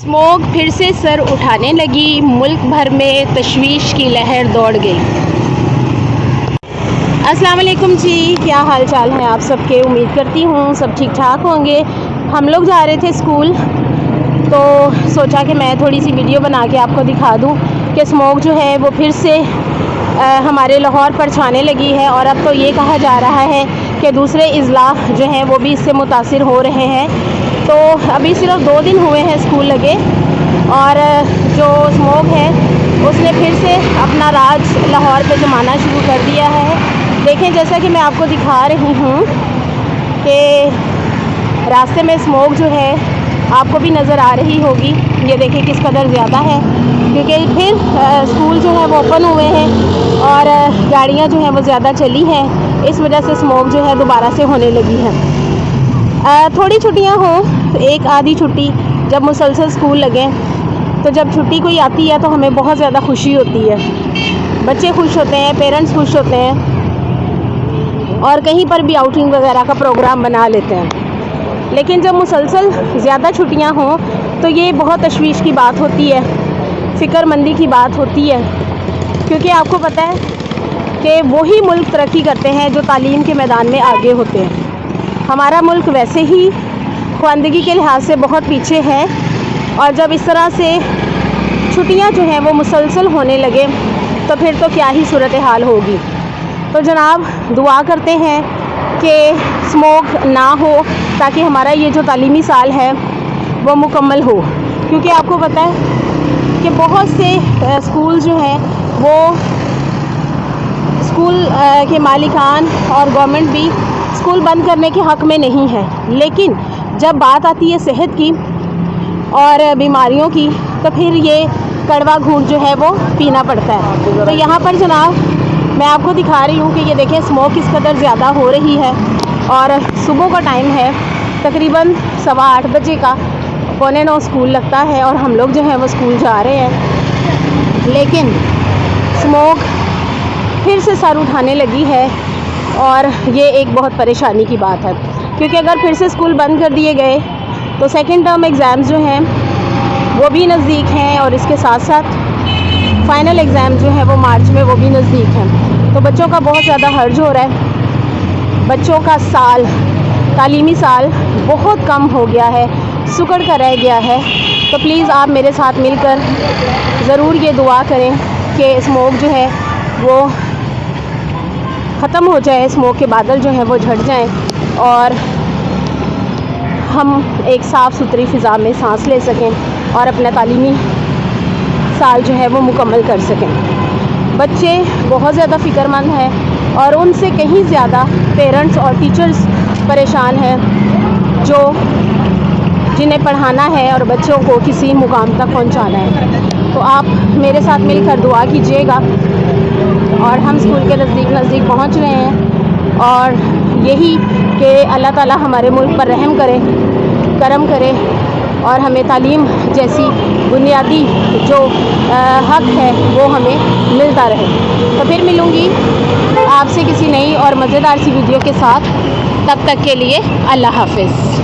Smoke फिर से sir उठाने लगी, मुल्क भर में तशवीश की लहर दौड़ गई। अस्सलाम वालेकुम जी, क्या हाल चाल हैं आप सबके। उम्मीद करती हूँ सब ठीक ठाक होंगे। हम लोग जा रहे थे स्कूल, तो सोचा कि मैं थोड़ी सी वीडियो बना के आपको दिखा दूँ कि स्मोक जो है वो फिर से हमारे लाहौर पर छाने लगी है। और अब तो ये कहा जा रहा है कि दूसरे अज़ला जो हैं वो भी इससे मुतासिर हो रहे हैं। तो अभी सिर्फ 2 दिन हुए हैं स्कूल लगे, और जो स्मोक है उसने फिर से अपना राज लाहौर पे जमाना शुरू कर दिया है। देखें, जैसा कि मैं आपको दिखा रही हूँ कि रास्ते में स्मोक जो है आपको भी नज़र आ रही होगी। ये देखें किस कदर ज़्यादा है, क्योंकि फिर स्कूल जो है वो ओपन हुए हैं और गाड़ियाँ जो हैं वो ज़्यादा चली हैं। इस वजह से स्मोक जो है दोबारा से होने लगी है। थोड़ी छुट्टियाँ हों, एक आधी छुट्टी, जब मुसलसल स्कूल लगें, तो जब छुट्टी कोई आती है तो हमें बहुत ज़्यादा खुशी होती है। बच्चे खुश होते हैं, पेरेंट्स खुश होते हैं, और कहीं पर भी आउटिंग वगैरह का प्रोग्राम बना लेते हैं। लेकिन जब मुसलसल ज़्यादा छुट्टियाँ हों तो ये बहुत तशवीश की बात होती है, फ़िक्रमंदी की बात होती है, क्योंकि आपको पता है कि वही मुल्क तरक्की करते हैं जो तालीम के मैदान में आगे होते हैं। हमारा मुल्क वैसे ही ख्वानदगी के लिहाज से बहुत पीछे है, और जब इस तरह से छुट्टियां जो हैं वो मुसलसल होने लगे तो फिर तो क्या ही सूरत हाल होगी। तो जनाब, दुआ करते हैं कि स्मोक ना हो, ताकि हमारा ये जो तालीमी साल है वो मुकम्मल हो। क्योंकि आपको पता है कि बहुत से स्कूल जो हैं वो स्कूल के मालिकान और गवर्नमेंट भी स्कूल बंद करने के हक़ में नहीं है, लेकिन जब बात आती है सेहत की और बीमारियों की तो फिर ये कड़वा घूंट जो है वो पीना पड़ता है। तो यहाँ पर जनाब मैं आपको दिखा रही हूँ कि ये देखें स्मोक किस कदर ज़्यादा हो रही है, और सुबह का टाइम है, तकरीबन 8:15 बजे का, 8:45 स्कूल लगता है और हम लोग जो हैं वो स्कूल जा रहे हैं। लेकिन स्मोक फिर से सर उठाने लगी है, और ये एक बहुत परेशानी की बात है, क्योंकि अगर फिर से स्कूल बंद कर दिए गए तो सेकंड टर्म एग्ज़ाम्स जो हैं वो भी नज़दीक हैं, और इसके साथ साथ फ़ाइनल एग्ज़ाम जो है वो मार्च में, वो भी नज़दीक हैं। तो बच्चों का बहुत ज़्यादा हर्ज हो रहा है। बच्चों का साल, तालीमी साल बहुत कम हो गया है, सुकड़ कर रह गया है। तो प्लीज़ आप मेरे साथ मिलकर ज़रूर ये दुआ करें कि स्मोक जो है वो ख़त्म हो जाए, स्मोक के बादल जो हैं वो झड़ जाएं, और हम एक साफ़ सुथरी फ़िज़ा में सांस ले सकें और अपना तालीमी साल जो है वो मुकम्मल कर सकें। बच्चे बहुत ज़्यादा फ़िक्रमंद हैं, और उनसे कहीं ज़्यादा पेरेंट्स और टीचर्स परेशान हैं, जिन्हें पढ़ाना है और बच्चों को किसी मुकाम तक पहुंचाना है। तो आप मेरे साथ मिलकर दुआ कीजिएगा, और हम स्कूल के नज़दीक पहुंच रहे हैं, और यही कि अल्लाह ताला हमारे मुल्क पर रहम करे, करम करे, और हमें तालीम जैसी बुनियादी जो हक़ है वो हमें मिलता रहे। तो फिर मिलूँगी आपसे किसी नई और मज़ेदार सी वीडियो के साथ। तब तक के लिए अल्लाह हाफ़िज़।